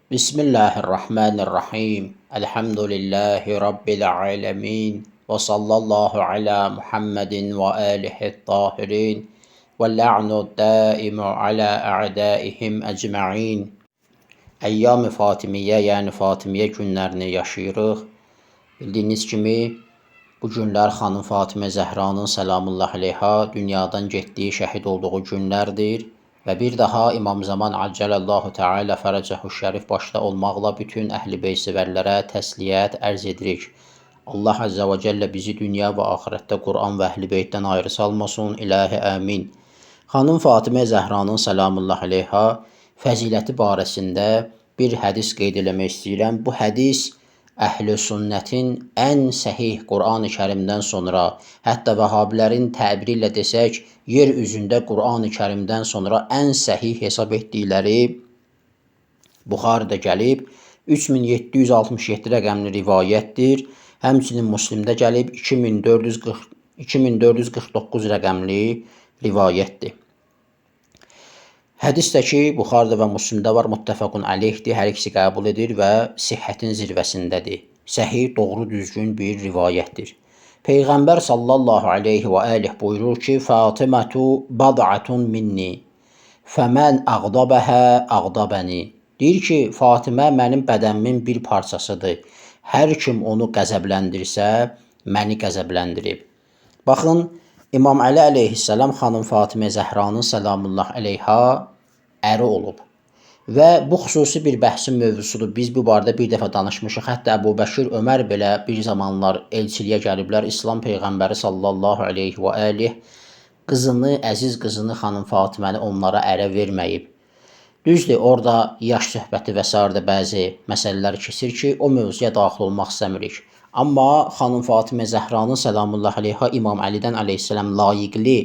Bismillahirrahmanirrahim. Elhamdülillahi Rabbil alemin. Ve sallallahu ala Muhammedin ve alihi tahirin. Ve la'nu daimu ala a'daihim ecma'in. Əyyam-ı Fatimiyyə, yəni Fatimiyyə günlərini yaşayırıq. Bildiyiniz kimi bu günlər xanım Fatimə Zəhranın səlamullah əleyha dünyadan getdiyi, şəhid olduğu günlərdir. Və bir daha İmam Zaman Accəlallahu Teala Fərəcəhu Şərif başda olmaqla bütün Əhl-i Beyt sevərlərə təsliyyət ərz edirik. Allah Əzzə və Cəllə bizi dünya və axirətdə Quran və Əhl-i Beytdən ayrı salmasın. İlahi əmin. Xanım Fatimə Zəhranın səlamullah əleyha fəziləti barəsində bir hədis qeyd eləmək istəyirəm. Bu hədis Əhl-i Sünnətin ən səhih Quran-ı Kərimdən sonra, hətta Vəhabilərin təbiri ilə desək, yer üzündə Quran-ı Kərimdən sonra ən səhih hesab etdikləri Buxarıda gəlib 3767 rəqəmli rivayətdir. Həmçinin Müslimdə gəlib 2449 rəqəmli rivayətdir. Hədisdəki Buxarıda və Müslimdə var, muttəfəqun əleyhdir, hər ikisi qəbul edir və sihhətin zirvəsindədir. Səhih, doğru, düzgün bir rivayətdir. Peyğəmbər sallallahu aleyhi və aleyh buyurur ki, Fatimətu bad'atun minni, fəmən əqdabəhə əqdabəni. Deyir ki, Fatimə mənim bədənimin bir parçasıdır. Hər kim onu qəzəbləndirsə, məni qəzəbləndirib. Baxın, İmam Əli əleyhissalam xanım Fatimə Zəhranın səlamullah əleyha əri olub. Və bu xüsusi bir bəhsin mövzusudur. Biz bu barədə bir dəfə danışmışıq. Hətta Əbu Bəkir Ömər belə bir zamanlar elçiliyə gəliblər. İslam Peyğəmbəri sallallahu aleyhi və aleyh qızını, əziz qızını xanım Fatiməni onlara ərə verməyib. Düzdür, orada yaş söhbəti və s. bəzi məsələlər keçir ki, o mövzuya daxil olmaq istəmirik. Amma xanım Fatimə Zəhranın səlamullah əleyha İmam Əlidən əleyhissalam layiqli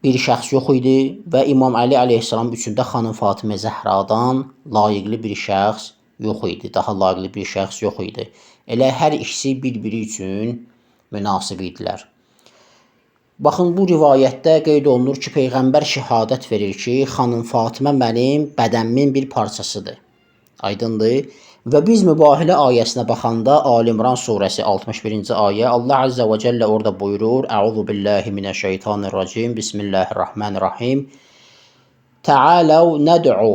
bir şəxs yox idi və İmam Əli əleyhissalam üçün də xanım Fatimə Zəhradan layiqli bir şəxs yox idi. Daha layiqli bir şəxs yox idi. Elə hər ikisi bir-biri üçün münasib idilər. Baxın, bu rivayətdə qeyd olunur ki, Peyğəmbər şəhadət verir ki, xanım Fatimə mənim bədənimin bir parçasıdır. Aydındır. Və biz mübahilə ayəsinə baxanda Ali-İmran surəsi 61-ci ayə Allah Azza və Cəllə orada buyurur: Əuzu billahi minəşşeytanirracim. Bismillahirrahmanirrahim. Təaləv nəd'u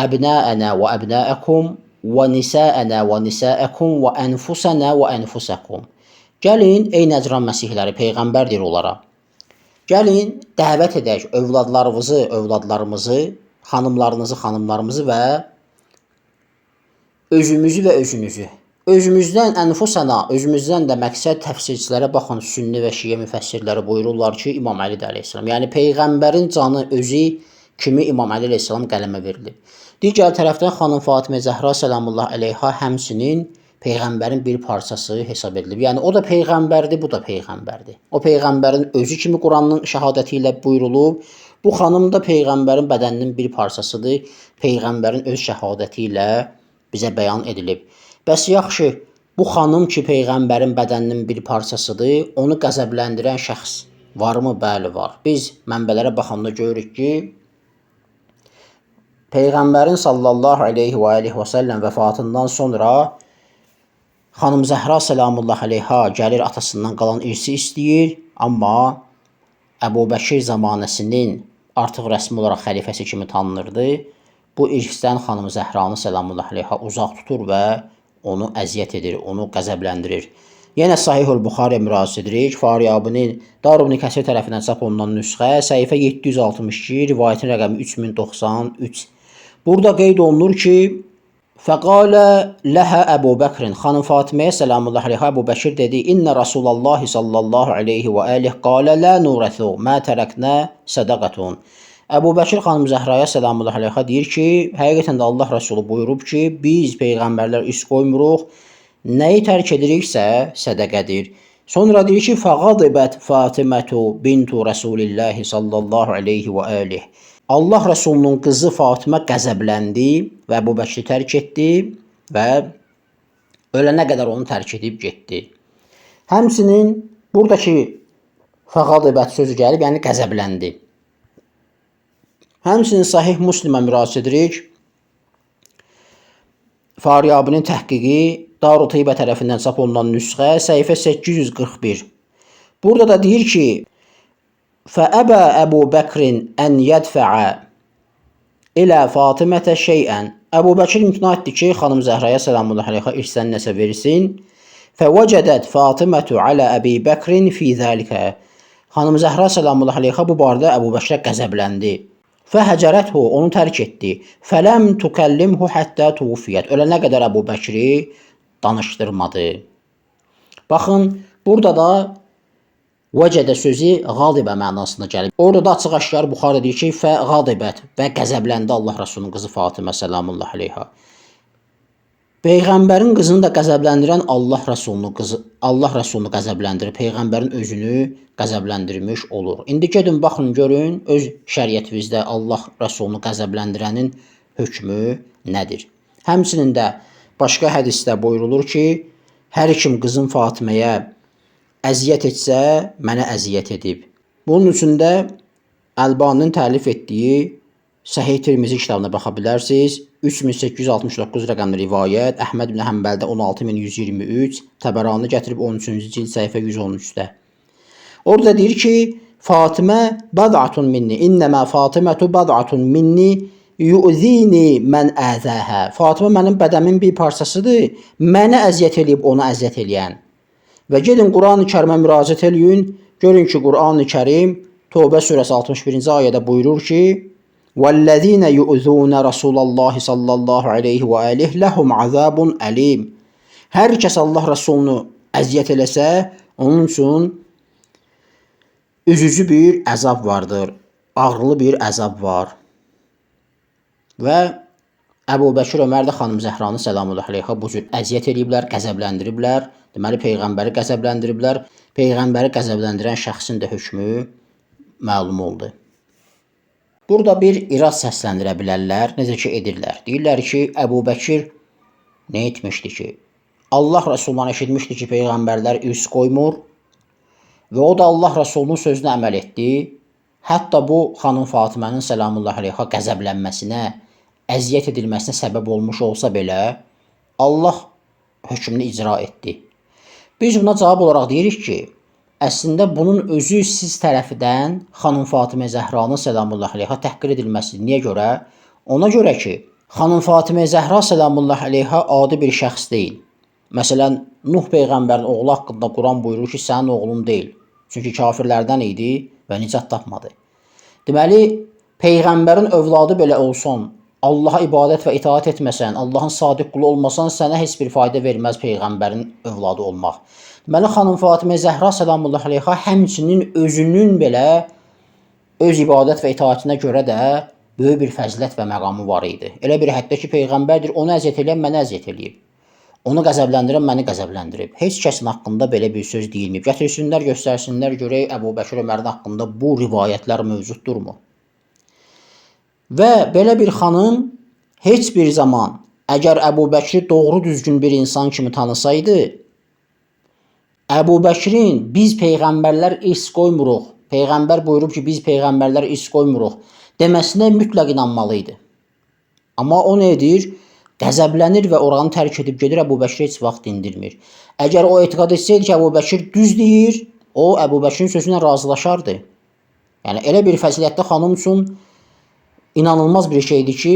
əbnəənə və əbnəəkum və nisəənə və nisəəkum və ənfusənə və ənfusəkum. Gəlin, ey Nəcran məsihləri, Peyğəmbər deyir onlara. Gəlin, dəvət edək övladlarımızı, xanımlarınızı, xanımlarımızı və özümüzü və özünüzü. Özümüzdən ənfusana, özümüzdən də məqsəd təfsirçilərə baxın, sünni və şiə müfəssirləri buyururlar ki, İmam Əli əleyhissalam. Yəni Peyğəmbərin canı özü kimi İmam Əli əleyhissalam qələmə verilib. Digər tərəfdən xanım Fatimə Zəhra səlamullah əleyha həmçinin Peyğəmbərin bir parçası hesab edilib. Yəni o da Peyğəmbərdir, bu da Peyğəmbərdir. O Peyğəmbərin özü kimi Quranın şəhadəti ilə buyurulub. Bu xanım da Peyğəmbərin bədəninin bir parçasıdır. Peyğəmbərin öz şəhadəti ilə bizə bəyan edilib. Bəs yaxşı, bu xanım ki, Peyğəmbərin bədəninin bir parçasıdır, onu qəzəbləndirən şəxs varmı? Bəli, var. Biz mənbələrə baxanda görürük ki, Peyğəmbərin sallallahu aleyhi və səlləm vəfatından sonra xanım Zəhra səlamullah əleyha gəlir atasından qalan irsi istəyir, amma Əbu Bəkir zamanəsinin artıq rəsmi olaraq xəlifəsi kimi tanınırdı. Bu irsdən xanım Zəhranı səlamullah əleyha uzaq tutur və onu əziyyət edir, onu qəzəbləndirir. Yenə Sahih-ül Buxariyə müraciət edirik. Faryabinin Darubni Kəsir tərəfindən çap olunan nüsxə, səhifə 762, rivayətin rəqəmi 3093. Burada qeyd olunur ki, Fəqalə ləhə Əbu Bəkrin, xanım Fatiməyə səlamullah əleyha Əbu Bəkir dedi, İnnə Rasulallahi sallallahu aleyhi və aleyh qalə lə nurəthu mə tərəknə sədəqətun. Əbu Bəkir xanım Zəhraya səlamullah əleyha deyir ki, həqiqətən də Allah Rəsulü buyurub ki, biz Peyğəmbərlər üst qoymuruq, nəyi tərk ediriksə sədəqədir. Sonra deyir ki, Fəqadibət Fatimətu bintu Rəsulillahi sallallahu aleyhi və aleyh. Allah Rəsulunun qızı Fatimə qəzəbləndi və Əbu Bəkri tərk etdi və ölənə qədər onu tərk edib getdi. Həmçinin buradakı Fəqadibət sözü gəlib, yəni qəzəbləndi. Həmçinin Sahih Müslimə müraciət edirik. Faryabinin təhqiqi Darut Teybə tərəfindən çap olunan nüsxə səhifə 841. Burada da deyir ki, فَأَبَى أَبُو بَكْرٍ أَنْ يَدْفَعَ إِلَى فَاطِمَةَ شَيْئًا. Əbu Bəkir imtina etdi ki, xanım Zəhraya selamullahi aleyha irsən nəsə versin. فَوَجَدَتْ فَاطِمَةُ عَلَى أَبِي بَكْرٍ فِي ذَلِكَ. Xanım Zəhra selamullahi aleyha bu barədə Əbu Bəkirə qəzəbləndi. فَهَجَرَتْهُ, onu tərk etdi. فَلَمْ تُكَلِّمْهُ حَتَّى تُوفِيَتْ. Ölənə qədər Əbu Bəkiri danışdırmadı. Baxın, burada da vəcədə sözü qadibə mənasına gəlir. Orada da açıq-aşkar Buxari deyir ki, fəqadibət və qəzəbləndi Allah Rəsulunun qızı Fatimə selamullahi aleyha. Peyğəmbərin qızını da qəzəbləndirən Allah Rəsulunu qəzəbləndirir. Peyğəmbərin özünü qəzəbləndirmiş olur. İndi gedin baxın görün öz şəriətimizdə Allah Rəsulunu qəzəbləndirənin hökmü nədir? Həmçinin də başqa hədisdə buyurulur ki, hər kim qızın Fatiməyə əziyyət etsə, mənə əziyyət edib. Bunun üçün də Əlbaninin təlif etdiyi Səhih Tirmizi kitabına baxa bilərsiniz. 3869 rəqəmli rivayət, Əhməd ibn Həmbəldə 16123, Təbərani gətirib 13-cü cild səhifə 113-də. Orada deyir ki, Fatimə bad'atun minni, innəmə Fatimətu bad'atun minni yu'zini mən əzəhə. Fatimə mənim bədəmin bir parçasıdır, mənə əziyyət eləyib ona əziyyət eləyən. Və gedin Quran-ı Kərimə müraciət eləyin, görün ki, Quran-ı Kərim Tövbə surəsi 61-ci ayədə buyurur ki, وَالَّذِينَ يُؤْذُونَ رَسُولَ اللّٰهِ صَلَّى اللّٰهُ عَلَيْهِ وَآلِهِ لَهُمْ عَذَابٌ أَلِيمٌ. Hər kəs Allah Rəsulunu əziyyət eləsə, onun üçün üzücü bir əzab vardır, ağrılı bir əzab var. Və Əbu Bəkir Ömər də xanım Zəhranı selamullahi aleyha bu cür əziyyət eləyiblər, qəzəbləndiriblər. Deməli, Peyğəmbəri qəzəbləndiriblər. Peyğəmbəri qəzəbləndirən şəxsin də hökmü məlum oldu. Burada bir iraz səsləndirə bilərlər, necə ki edirlər. Deyirlər ki, Əbu Bəkir nə etmişdi ki? Allah Rəsulundan eşitmişdi ki, Peyğəmbərlər üz qoymur və o da Allah Rəsulunun sözünə əməl etdi. Hətta bu xanım Fatimənin selamullahi aleyha qəzəblənməsinə, əziyyət edilməsinə səbəb olmuş olsa belə, Allah hökmünü icra etdi. Biz buna cavab olaraq deyirik ki, əslində bunun özü siz tərəfindən xanım Fatimə Zəhranın selamullahi aleyha təhqir edilməsidir. Niyə görə? Ona görə ki, xanım Fatimə Zəhra selamullahi aleyha adi bir şəxs deyil. Məsələn, Nuh Peyğəmbərin oğlu haqqında Quran buyurur ki, sənin oğlun deyil. Çünki kafirlərdən idi və nicat tapmadı. Deməli, Peyğəmbərin övladı belə olsun, Allaha ibadət və itaat etməsən, Allahın sadiq qulu olmasan, sənə heç bir fayda verməz Peyğəmbərin övladı olmaq. Deməli, xanım Fatimə Zəhra selamullahi aleyha həmçinin özünün belə öz ibadət və itaətinə görə də böyük bir fəzilət və məqamı var idi. Elə bir həddə ki, Peyğəmbərdir, onu əziyyət eləyən mənə əziyyət eləyib. Onu qəzəbləndirən məni qəzəbləndirib. Heç kəsin haqqında belə bir söz deyilməyib. Gətirsinlər, göstərsinlər, görək Əbu Bəkir Ömərin haqqında bu rivayətlər mövcuddurmu? Və belə bir xanım heç bir zaman əgər Əbu Bəkri doğru düzgün bir insan kimi tanısaydı, Əbu Bəkirin biz Peyğəmbərlər irs qoymuruq, Peyğəmbər buyurub ki, biz Peyğəmbərlər irs qoymuruq deməsinə mütləq inanmalıydı. Amma o nə edir? Qəzəblənir və oranı tərk edib gedir, Əbu Bəkri heç vaxt dindirmir. Əgər o etiqad etsəydi ki, Əbu Bəkir düz deyir, o Əbu Bəkirin sözünə razılaşardı. Yəni, elə bir fəzilətli xanım üçün İnanılmaz bir şeydir ki,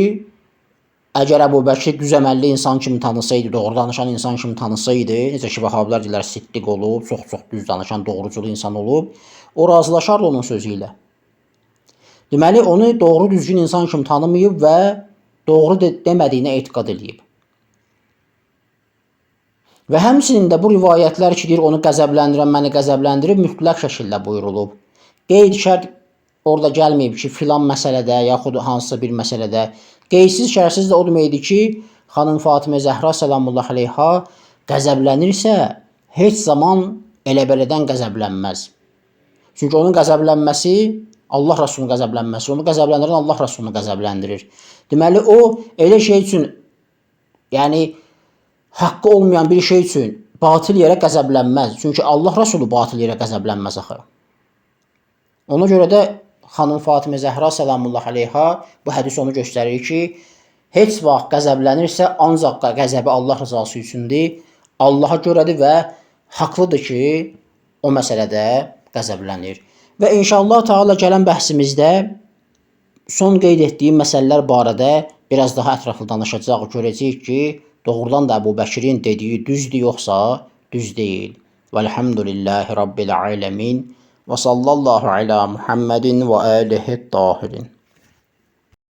əgər Əbu Bəkir düz əməlli insan kimi tanısaydı, doğru danışan insan kimi tanısaydı, necə ki, Vəhabilər deyirlər, siddiq olub, çox düz danışan, doğrucul insan olub, o razılaşardı onun sözü ilə. Deməli, onu doğru düzgün insan kimi tanımayıb və doğru demədiyinə etiqad edib. Və həmçinin də bu rivayətlər ki, deyir, onu qəzəbləndirən məni qəzəbləndirib, mütləq şəkildə buyurulub. Qeyd şərt orada gəlməyib ki, filan məsələdə, yaxud hansısa bir məsələdə. Qeydsiz şərtsiz də o deməkdir ki, xanım Fatimə Zəhra selamullahi aleyha qəzəblənirsə, heç zaman elə-belədən qəzəblənməz. Çünki onun qəzəblənməsi Allah Rəsulunun qəzəblənməsi, onu qəzəbləndirən Allah Rəsulunu qəzəbləndirir. Deməli, o elə şey üçün, yəni haqqı olmayan bir şey üçün batil yerə qəzəblənməz. Çünki Allah Rəsulu batil yerə qəzəblənməz axı. Ona görə də xanım Fatimə Zəhra selamullahi aleyha bu hədis onu göstərir ki, heç vaxt qəzəblənirsə, ancaq qəzəbi Allah rızası üçündür, Allaha görədir və haqlıdır ki, o məsələdə qəzəblənir. Və inşallah Teala gələn bəhsimizdə son qeyd etdiyim məsələlər barədə biraz daha ətraflı danışacaq, görəcəyik ki, doğrudan da Əbu Bəkirin dediyi düzdür yoxsa düz deyil. Vəlhamdülillahi Rabbil aləmin və sallallahu alə Muhammedin və alihi tahirin.